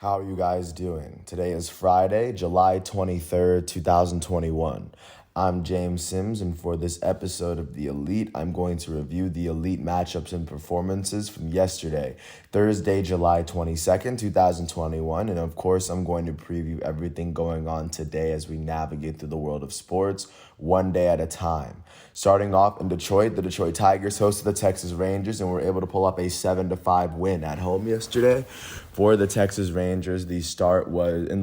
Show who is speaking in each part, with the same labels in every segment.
Speaker 1: How are you guys doing? Today is Friday, July 23rd, 2021. I'm James Sims, and for this episode of The Elite, I'm going to review the Elite matchups and performances from yesterday, Thursday, July 22nd, 2021. And of course, I'm going to preview everything going on today as we navigate through the world of sports, one day at a time. Starting off in Detroit, the Detroit Tigers hosted the Texas Rangers and were able to pull up a 7-5 win at home yesterday. For the Texas Rangers, the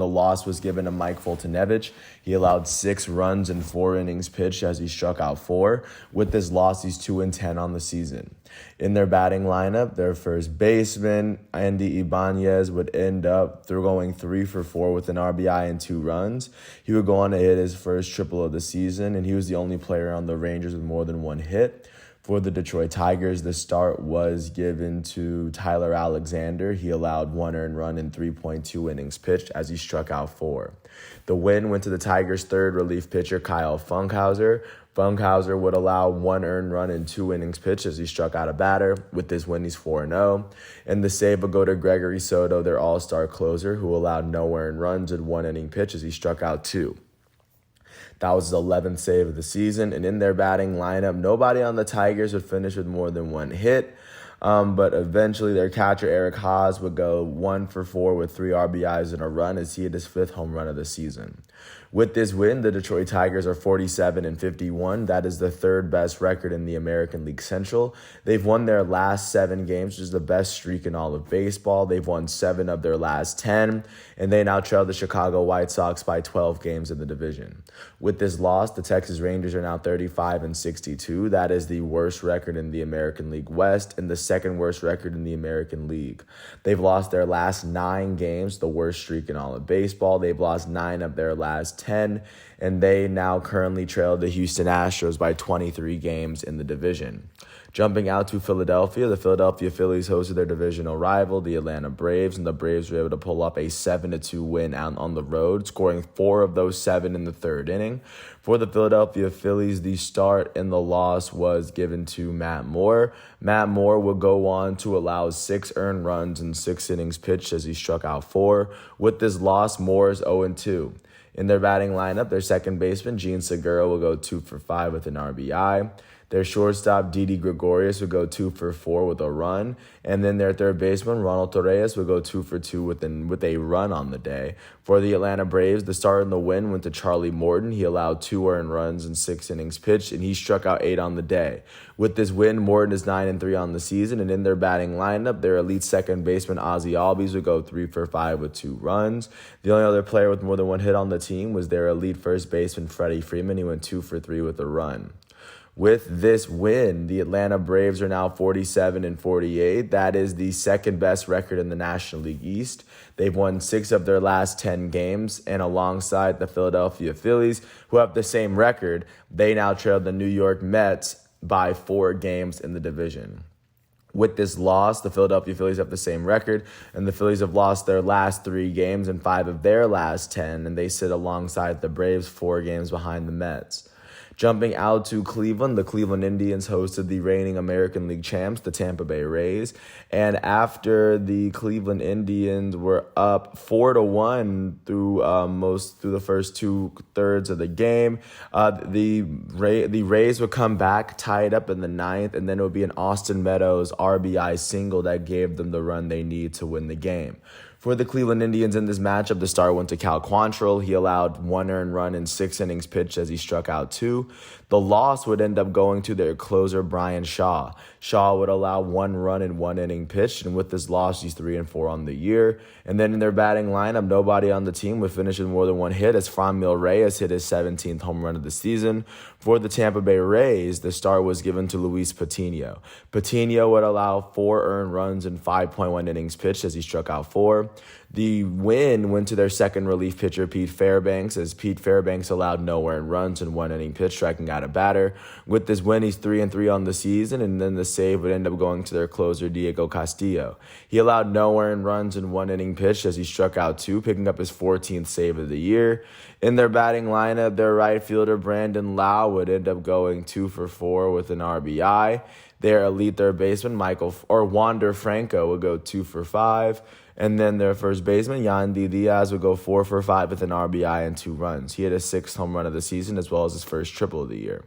Speaker 1: loss was given to Mike Foltynewicz. He allowed 6 runs in 4 innings pitched as he struck out 4. With this loss, he's 2-10 on the season. In their batting lineup, their first baseman, Andy Ibanez, would end up going 3 for 4 with an RBI and 2 runs. He would go on to hit his first triple of the season, and he was the only player on the Rangers with more than 1 hit. For the Detroit Tigers, the start was given to Tyler Alexander. He allowed 1 earned run in 3.2 innings pitched as he struck out 4. The win went to the Tigers' third relief pitcher, Kyle Funkhouser. Funkhouser would allow 1 earned run in 2 innings pitched as he struck out a batter. With this win, he's 4-0. And the save would go to Gregory Soto, their all-star closer, who allowed no earned runs in 1 inning pitch as he struck out 2. That was his 11th save of the season. And in their batting lineup, nobody on the Tigers would finish with more than 1 hit. But eventually their catcher, Eric Haas, would go 1 for 4 with 3 RBIs and a run as he hit his 5th home run of the season. With this win, the Detroit Tigers are 47-51. That is the 3rd best record in the American League Central. They've won their last 7 games, which is the best streak in all of baseball. They've won 7 of their last 10, and they now trail the Chicago White Sox by 12 games in the division. With this loss, the Texas Rangers are now 35-62. That is the worst record in the American League West and the 2nd worst record in the American League. They've lost their last 9 games, the worst streak in all of baseball. They've lost 9 of their last 10, and they now currently trail the Houston Astros by 23 games in the division. Jumping out to Philadelphia, the Philadelphia Phillies hosted their divisional rival, the Atlanta Braves, and the Braves were able to pull up a 7-2 win out on the road, scoring 4 of those 7 in the 3rd inning. For the Philadelphia Phillies, the start and the loss was given to Matt Moore. Matt Moore would go on to allow 6 earned runs in 6 innings pitched as he struck out 4. With this loss, Moore is 0-2. In their batting lineup, their second baseman, Jean Segura, will go 2 for 5 with an RBI. Their shortstop, Didi Gregorius, would go 2 for 4 with a run. And then their third baseman, Ronald Torreyes, would go 2 for 2 with a run on the day. For the Atlanta Braves, the start and the win went to Charlie Morton. He allowed 2 earned runs in 6 innings pitched, and he struck out 8 on the day. With this win, Morton is 9-3 on the season. And in their batting lineup, their elite second baseman, Ozzie Albies, would go 3 for 5 with 2 runs. The only other player with more than 1 hit on the team was their elite first baseman, Freddie Freeman. He went 2 for 3 with a run. With this win, the Atlanta Braves are now 47-48. That is the 2nd best record in the National League East. They've won 6 of their last 10 games, and alongside the Philadelphia Phillies, who have the same record, they now trail the New York Mets by 4 games in the division. With this loss, the Philadelphia Phillies have the same record, and the Phillies have lost their last 3 games and 5 of their last 10, and they sit alongside the Braves 4 games behind the Mets. Jumping out to Cleveland, the Cleveland Indians hosted the reigning American League champs, the Tampa Bay Rays. And after the Cleveland Indians were up 4-1 through the first 2/3 of the game, the Rays would come back, tie it up in the 9th, and then it would be an Austin Meadows RBI single that gave them the run they need to win the game. For the Cleveland Indians in this matchup, the start went to Cal Quantrill. He allowed 1 earned run in 6 innings pitched as he struck out 2. The loss would end up going to their closer, Bryan Shaw. Shaw would allow 1 run in 1 inning pitched, and with this loss, he's 3-4 on the year. And then in their batting lineup, nobody on the team would finish with more than 1 hit as Franmil Reyes hit his 17th home run of the season. For the Tampa Bay Rays, the start was given to Luis Patino. Patino would allow 4 earned runs in 5.1 innings pitched as he struck out 4. The win went to their second relief pitcher, Pete Fairbanks, as Pete Fairbanks allowed no earned runs in 1 inning pitch, striking out a batter. With this win, he's 3-3 on the season, and then the save would end up going to their closer, Diego Castillo. He allowed no earned runs in 1 inning pitch as he struck out 2, picking up his 14th save of the year. In their batting lineup, their right fielder, Brandon Lau, would end up going 2 for 4 with an RBI. Their elite third baseman, Wander Franco, would go 2 for 5. And then their first baseman, Yandy Diaz, would go 4 for 5 with an RBI and 2 runs. He had his 6th home run of the season as well as his first triple of the year.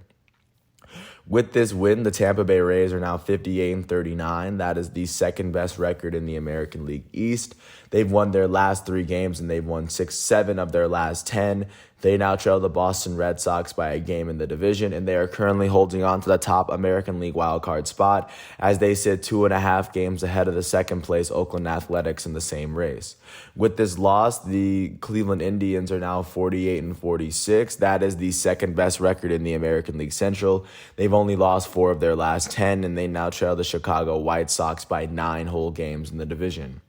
Speaker 1: With this win, the Tampa Bay Rays are now 58-39. That is the second best record in the American League East. They've won their last 3 games, and they've won 7 of their last 10. They now trail the Boston Red Sox by a game in the division, and they are currently holding on to the top American League wildcard spot as they sit 2.5 games ahead of the second-place Oakland Athletics in the same race. With this loss, the Cleveland Indians are now 48-46. That is the second-best record in the American League Central. They've only lost 4 of their last 10, and they now trail the Chicago White Sox by 9 whole games in the division.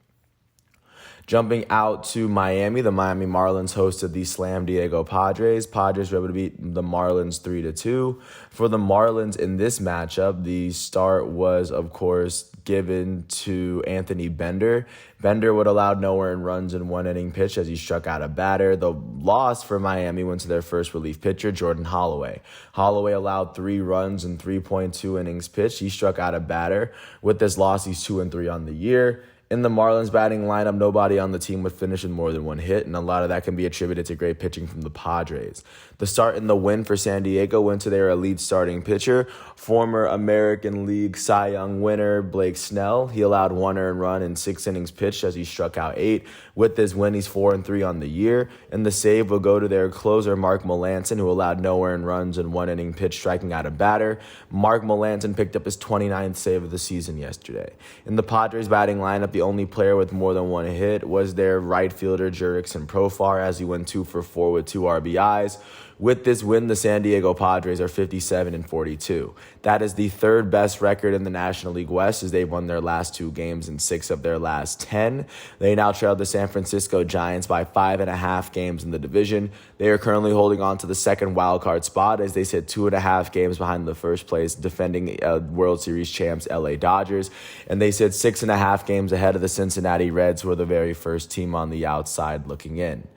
Speaker 1: Jumping out to Miami, the Miami Marlins hosted the Slam Diego Padres. Padres were able to beat the Marlins 3-2. For the Marlins in this matchup, the start was, of course, given to Anthony Bender. Bender would allow no earned runs in 1 inning pitch as he struck out a batter. The loss for Miami went to their first relief pitcher, Jordan Holloway. Holloway allowed 3 runs in 3.2 innings pitched. He struck out a batter. With this loss, he's 2-3 on the year. In the Marlins batting lineup, nobody on the team would finish with more than 1 hit, and a lot of that can be attributed to great pitching from the Padres. The start and the win for San Diego went to their elite starting pitcher, former American League Cy Young winner Blake Snell. He allowed 1 earned run in 6 innings pitched as he struck out 8. With this win, he's 4-3 on the year, and the save will go to their closer, Mark Melancon, who allowed no earned runs in 1 inning pitch, striking out a batter. Mark Melancon picked up his 29th save of the season yesterday. In the Padres batting lineup, the only player with more than 1 hit was their right fielder, Jurickson Profar, as he went 2 for 4 with 2 RBIs. With this win, the San Diego Padres are 57-42. That is the 3rd best record in the National League West as they've won their last 2 games in 6 of their last 10. They now trail the San Francisco Giants by 5.5 games in the division. They are currently holding on to the second wildcard spot as they sit 2.5 games behind the first place defending World Series champs LA Dodgers. And they sit 6.5 games ahead of the Cincinnati Reds, who are the very first team on the outside looking in.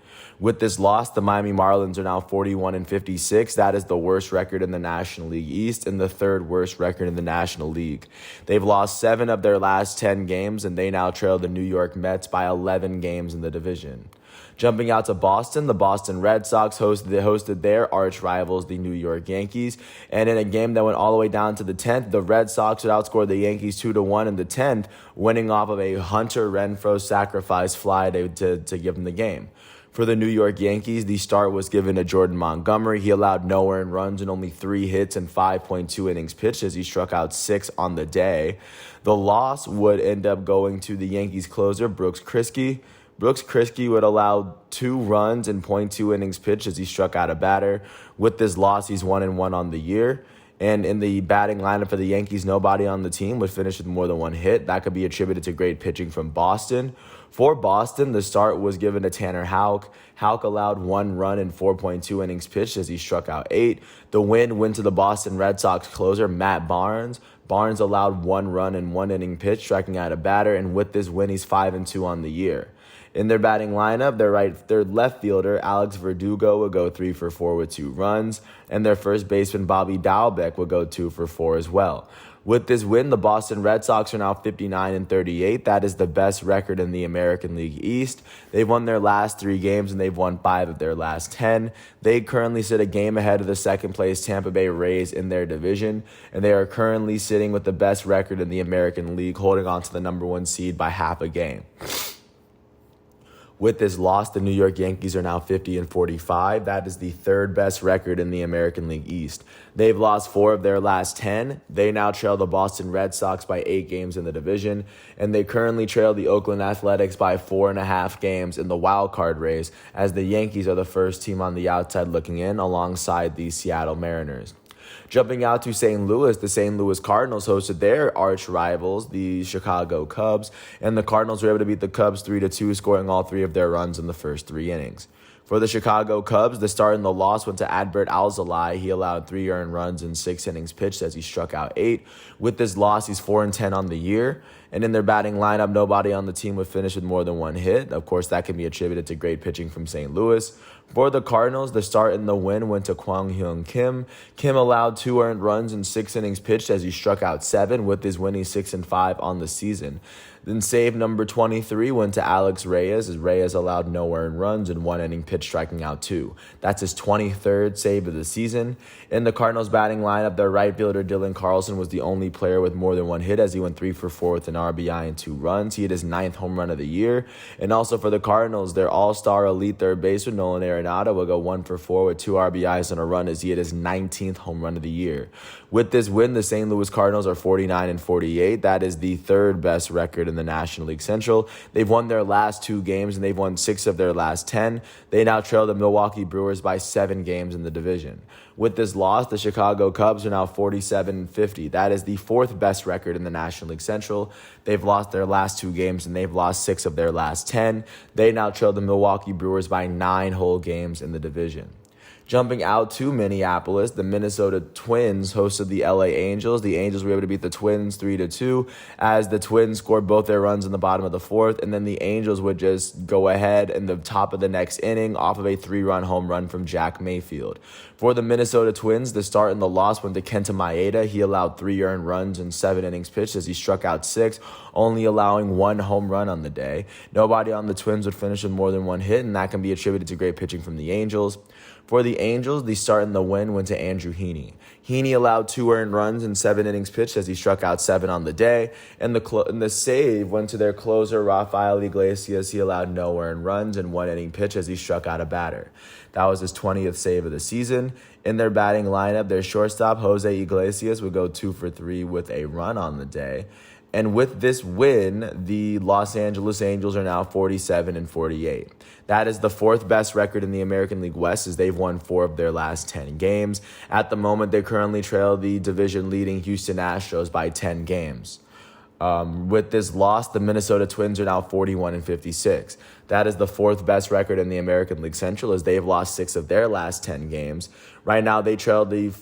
Speaker 1: With this loss, the Miami Marlins are now 41-56. That is the worst record in the National League East and the 3rd worst record in the National League. They've lost 7 of their last 10 games, and they now trail the New York Mets by 11 games in the division. Jumping out to Boston, the Boston Red Sox hosted their arch rivals, the New York Yankees. And in a game that went all the way down to the 10th, the Red Sox would outscore the Yankees 2-1 in the 10th, winning off of a Hunter Renfroe sacrifice fly to give them the game. For the New York Yankees, the start was given to Jordan Montgomery. He allowed no earned runs and only 3 hits in 5.2 innings pitched as he struck out 6 on the day. The loss would end up going to the Yankees closer, Brooks Kriske. Brooks Kriske would allow 2 runs in 0.2 innings pitched as he struck out a batter. With this loss, he's 1-1 on the year. And in the batting lineup for the Yankees, nobody on the team would finish with more than 1 hit. That could be attributed to great pitching from Boston. For Boston, the start was given to Tanner Houck. Houck allowed 1 run in 4.2 innings pitched as he struck out 8. The win went to the Boston Red Sox closer, Matt Barnes. Barnes allowed 1 run in 1 inning pitch, striking out a batter, and with this win, he's 5-2 on the year. In their batting lineup, their left fielder, Alex Verdugo, would go 3 for 4 with 2 runs, and their first baseman, Bobby Dalbec, would go 2 for 4 as well. With this win, the Boston Red Sox are now 59-38. That is the best record in the American League East. They've won their last 3 games, and they've won 5 of their last 10. They currently sit a game ahead of the second-place Tampa Bay Rays in their division, and they are currently sitting with the best record in the American League, holding on to the number 1 seed by half a game. With this loss, the New York Yankees are now 50-45. That is the 3rd best record in the American League East. They've lost 4 of their last 10. They now trail the Boston Red Sox by 8 games in the division, and they currently trail the Oakland Athletics by 4.5 games in the wild card race, as the Yankees are the first team on the outside looking in alongside the Seattle Mariners. Jumping out to St. Louis, the St. Louis Cardinals hosted their arch rivals, the Chicago Cubs, and the Cardinals were able to beat the Cubs 3-2, scoring all 3 of their runs in the first 3 innings. For the Chicago Cubs, the start and the loss went to Adbert Alzolay. He allowed 3 earned runs in 6 innings pitched as he struck out 8. With this loss, he's 4-10 on the year. And in their batting lineup, nobody on the team would finish with more than one hit. Of course, that can be attributed to great pitching from St. Louis. For the Cardinals, the start and the win went to Kwang Hyun Kim. Kim allowed 2 earned runs in 6 innings pitched as he struck out 7, with his winning 6-5 on the season. Then save number 23 went to Alex Reyes, as Reyes allowed no earned runs in 1 inning pitch, striking out 2. That's his 23rd save of the season. In the Cardinals batting lineup, their right fielder Dylan Carlson was the only player with more than one hit, as he went 3 for 4 with an RBI and 2 runs. He hit his 9th home run of the year. And also for the Cardinals, their all-star elite third baseman Nolan Arenado will go 1 for 4 with 2 RBIs and a run, as he hit his 19th home run of the year. With this win, the St. Louis Cardinals are 49-48. That is the 3rd best record in the National League Central. They've won their last 2 games, and they've won 6 of their last 10. They now trail the Milwaukee Brewers by 7 games in the division. With this loss, the Chicago Cubs are now 47-50. That is the 4th best record in the National League Central. They've lost their last 2 games, and they've lost 6 of their last 10. They now trail the Milwaukee Brewers by 9 whole games in the division. Jumping out to Minneapolis, the Minnesota Twins hosted the LA Angels. The Angels were able to beat the Twins 3-2 as the Twins scored both their runs in the bottom of the 4th, and then the Angels would just go ahead in the top of the next inning off of a 3-run home run from Jack Mayfield. For the Minnesota Twins, the start and the loss went to Kenta Maeda. He allowed 3 earned runs in 7 innings pitched as he struck out 6, only allowing 1 home run on the day. Nobody on the Twins would finish with more than 1 hit, and that can be attributed to great pitching from the Angels. For the Angels, the start and the win went to Andrew Heaney. Heaney allowed 2 earned runs in 7 innings pitched as he struck out 7 on the day. And the save went to their closer, Rafael Iglesias. He allowed no earned runs in 1 inning pitch as he struck out a batter. That was his 20th save of the season. In their batting lineup, their shortstop, Jose Iglesias, would go 2 for 3 with a run on the day. And with this win, the Los Angeles Angels are now 47-48. That is the 4th best record in the American League West, as they've won 4 of their last 10 games. At the moment, they currently trail the division-leading Houston Astros by 10 games. With this loss, the Minnesota Twins are now 41-56. That is the 4th best record in the American League Central, as they've lost 6 of their last 10 games. Right now, they trail the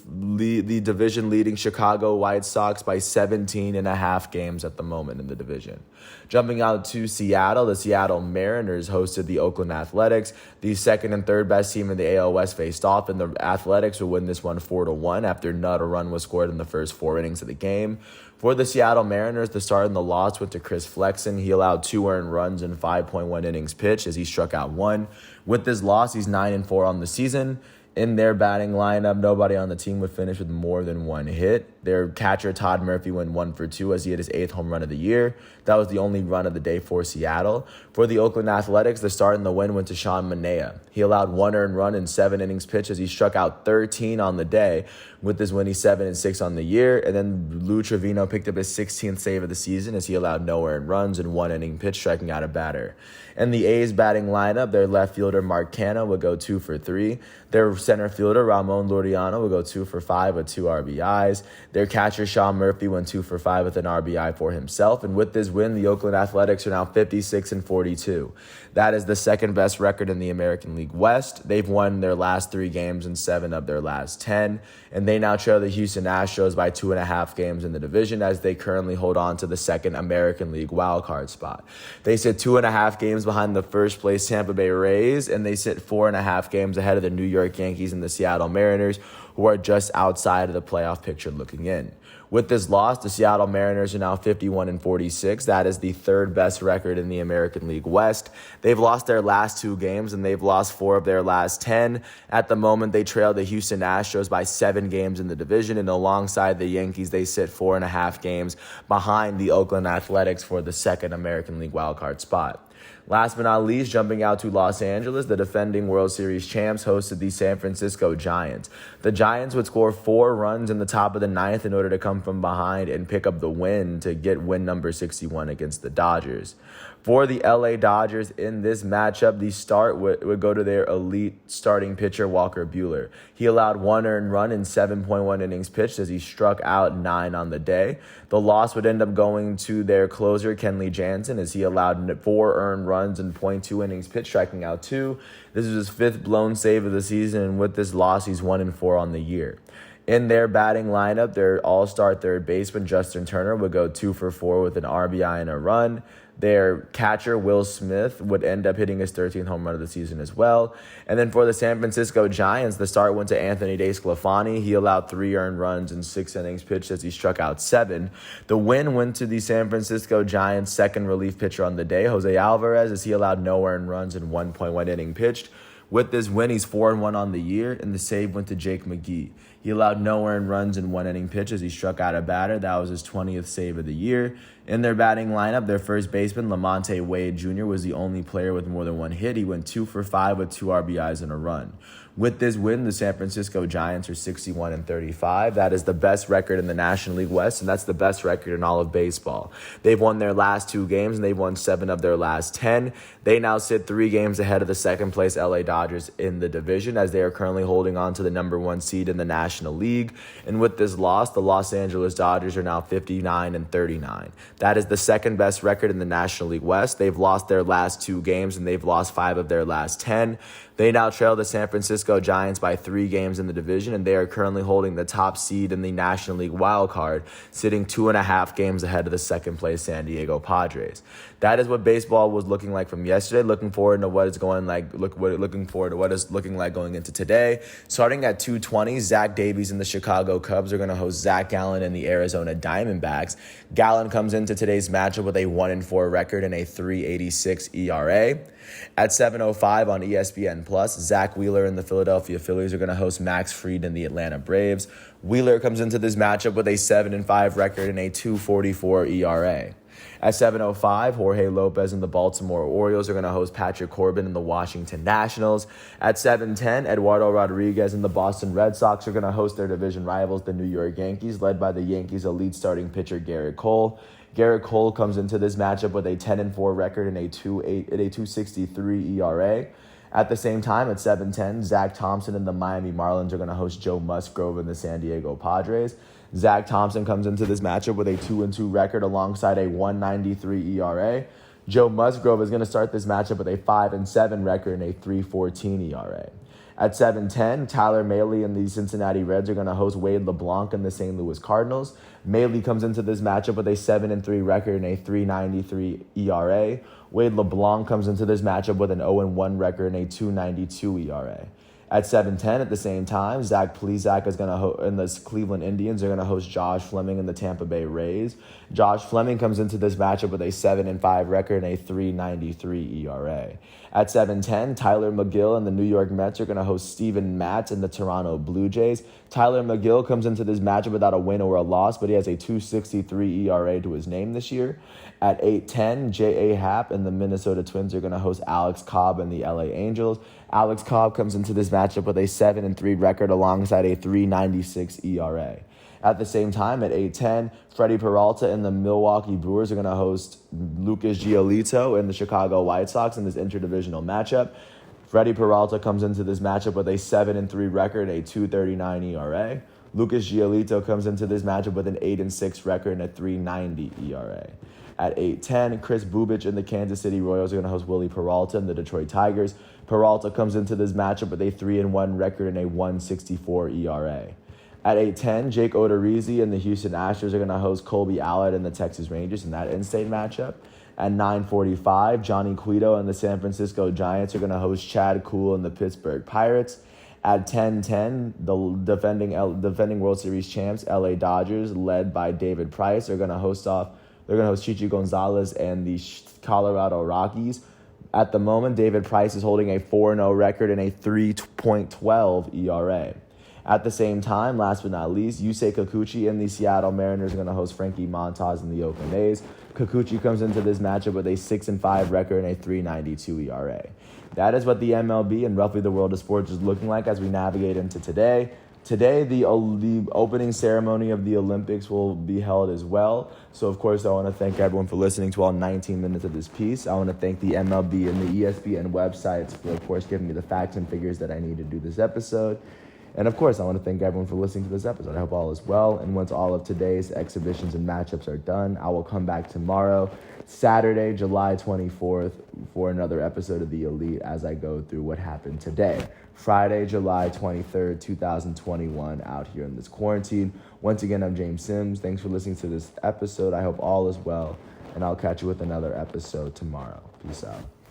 Speaker 1: division-leading Chicago White Sox by 17.5 games at the moment in the division. Jumping out to Seattle, the Seattle Mariners hosted the Oakland Athletics. The 2nd and 3rd best team in the AL West faced off, and the Athletics would win this one 4-1 after not a run was scored in the first 4 innings of the game. For the Seattle Mariners, the start and the loss went to Chris Flexen. He allowed 2 earned runs in 5.1 innings pitched as he struck out 1. With this loss, he's 9-4 on the season. In their batting lineup, nobody on the team would finish with more than 1 hit. Their catcher, Todd Murphy, went 1 for 2 as he hit his 8th home run of the year. That was the only run of the day for Seattle. For the Oakland Athletics, the start and the win went to Sean Manaea. He allowed 1 earned run in 7 innings pitched as he struck out 13 on the day. With this win, he's 7-6 on the year. And then Lou Trevino picked up his 16th save of the season as he allowed no earned runs in 1 inning pitch, striking out a batter. And the A's batting lineup, their left fielder, Mark Canha, would go 2 for 3. Their center fielder, Ramon Laureano, would go 2 for 5 with 2 RBIs. Their catcher, Sean Murphy, went 2 for 5 with an RBI for himself. And with this win, the Oakland Athletics are now 56-42. That is the 2nd best record in the American League West. They've won their last 3 games in 7 of their last 10. And they now trail the Houston Astros by 2.5 games in the division, as they currently hold on to the 2nd American League wildcard spot. They sit 2.5 games behind the 1st place Tampa Bay Rays, and they sit 4.5 games ahead of the New York Yankees and the Seattle Mariners, who are just outside of the playoff picture looking in. With this loss, the Seattle Mariners are now 51-46. That is the 3rd best record in the American League West. They've lost their last 2 games, and they've lost 4 of their last 10. At the moment, they trail the Houston Astros by 7 games in the division, and alongside the Yankees, they sit 4.5 games behind the Oakland Athletics for the 2nd American League wildcard spot. Last but not least, jumping out to Los Angeles, the defending World Series champs hosted the San Francisco Giants. The Giants would score 4 runs in the top of the 9th in order to come from behind and pick up the win to get win number 61 against the Dodgers. For the LA Dodgers in this matchup, the start would go to their elite starting pitcher, Walker Buehler. He allowed 1 earned run in 7.1 innings pitched as he struck out 9 on the day. The loss would end up going to their closer, Kenley Jansen, as he allowed 4 earned runs in .2 innings pitched, striking out 2. This is his 5th blown save of the season, and with this loss, he's 1-4 on the year. In their batting lineup, their all-star third baseman, Justin Turner, would go 2 for 4 with an RBI and a run. Their catcher, Will Smith, would end up hitting his 13th home run of the season as well. And then for the San Francisco Giants, the start went to Anthony DeSclafani. He allowed 3 earned runs in 6 innings pitched as he struck out 7. The win went to the San Francisco Giants' second relief pitcher on the day, Jose Alvarez, as he allowed no earned runs in 1.1 inning pitched. With this win, he's 4-1 on the year, and the save went to Jake McGee. He allowed no earned runs in 1 inning pitch as he struck out a batter. That was his 20th save of the year. In their batting lineup, their first baseman, Lamonte Wade Jr., was the only player with more than 1 hit. He went 2 for 5 with 2 RBIs and a run. With this win, the San Francisco Giants are 61-35. That is the best record in the National League West, and that's the best record in all of baseball. They've won their last 2 games, and they've won 7 of their last 10. They now sit 3 games ahead of the second-place LA Dodgers in the division, as they are currently holding on to the number 1 seed in the National League. And with this loss, the Los Angeles Dodgers are now 59-39. That is the second-best record in the National League West. They've lost their last 2 games, and they've lost 5 of their last 10. They now trail the San Francisco Giants by 3 games in the division, and they are currently holding the top seed in the National League wild card, sitting 2.5 games ahead of the second-place San Diego Padres. That is what baseball was looking like from yesterday. Looking forward to what is looking like going into today. Starting at 2:20, Zach Davies and the Chicago Cubs are going to host Zach Gallen and the Arizona Diamondbacks. Gallen comes into today's matchup with a 1-4 record and a 3.86 ERA. At 7:05 on ESPN Plus, Zach Wheeler and the Philadelphia Phillies are going to host Max Fried and the Atlanta Braves. Wheeler comes into this matchup with a 7-5 record and a 2.44 ERA. At 7:05, Jorge Lopez and the Baltimore Orioles are going to host Patrick Corbin and the Washington Nationals. At 7:10, Eduardo Rodriguez and the Boston Red Sox are going to host their division rivals, the New York Yankees, led by the Yankees' elite starting pitcher Garrett Cole. Garrett Cole comes into this matchup with a 10-4 record and a 2.63 ERA. At the same time, at 7:10, Zach Thompson and the Miami Marlins are going to host Joe Musgrove and the San Diego Padres. Zach Thompson comes into this matchup with a 2-2 record alongside a 1.93 ERA. Joe Musgrove is going to start this matchup with a 5-7 record and a 3.14 ERA. At 7:10, Tyler Mahle and the Cincinnati Reds are going to host Wade LeBlanc and the St. Louis Cardinals. Mahle comes into this matchup with a 7-3 record and a 3.93 ERA. Wade LeBlanc comes into this matchup with an 0-1 record and a 2.92 ERA. At 7:10, at the same time, Zach Plesac is going to and the Cleveland Indians are going to host Josh Fleming and the Tampa Bay Rays. Josh Fleming comes into this matchup with a 7-5 record and a 3.93 ERA. At 7:10, Tyler McGill and the New York Mets are going to host Steven Matz and the Toronto Blue Jays. Tyler McGill comes into this matchup without a win or a loss, but he has a 2.63 ERA to his name this year. At 8:10, J.A. Happ and the Minnesota Twins are going to host Alex Cobb and the LA Angels. Alex Cobb comes into this matchup with a 7-3 record alongside a 3.96 ERA. At the same time, at 8:10, Freddie Peralta and the Milwaukee Brewers are going to host Lucas Giolito and the Chicago White Sox in this interdivisional matchup. Freddie Peralta comes into this matchup with a 7-3 record, a 2.39 ERA. Lucas Giolito comes into this matchup with an 8-6 record and a 3.90 ERA. At 8:10, Chris Bubich and the Kansas City Royals are going to host Willie Peralta and the Detroit Tigers. Peralta comes into this matchup with a 3-1 record and a 1.64 ERA. At 8:10, Jake Odorizzi and the Houston Astros are going to host Colby Allard and the Texas Rangers in that in-state matchup. At 9:45, Johnny Cueto and the San Francisco Giants are going to host Chad Kuhl and the Pittsburgh Pirates. At 10:10, the defending World Series champs, LA Dodgers, led by David Price, are going to host Chichi Gonzalez and the Colorado Rockies. At the moment, David Price is holding a 4-0 record and a 3.12 ERA. At the same time, last but not least, Yusei Kikuchi and the Seattle Mariners are going to host Frankie Montas and the Oakland A's. Kikuchi comes into this matchup with a 6-5 record and a 3.92 ERA. That is what the MLB and roughly the world of sports is looking like as we navigate into today. Today, the opening ceremony of the Olympics will be held as well. So, of course, I want to thank everyone for listening to all 19 minutes of this piece. I want to thank the MLB and the ESPN websites for, of course, giving me the facts and figures that I need to do this episode. And of course, I want to thank everyone for listening to this episode. I hope all is well. And once all of today's exhibitions and matchups are done, I will come back tomorrow, Saturday, July 24th, for another episode of The Elite as I go through what happened today. Friday, July 23rd, 2021, out here in this quarantine. Once again, I'm James Sims. Thanks for listening to this episode. I hope all is well, and I'll catch you with another episode tomorrow. Peace out.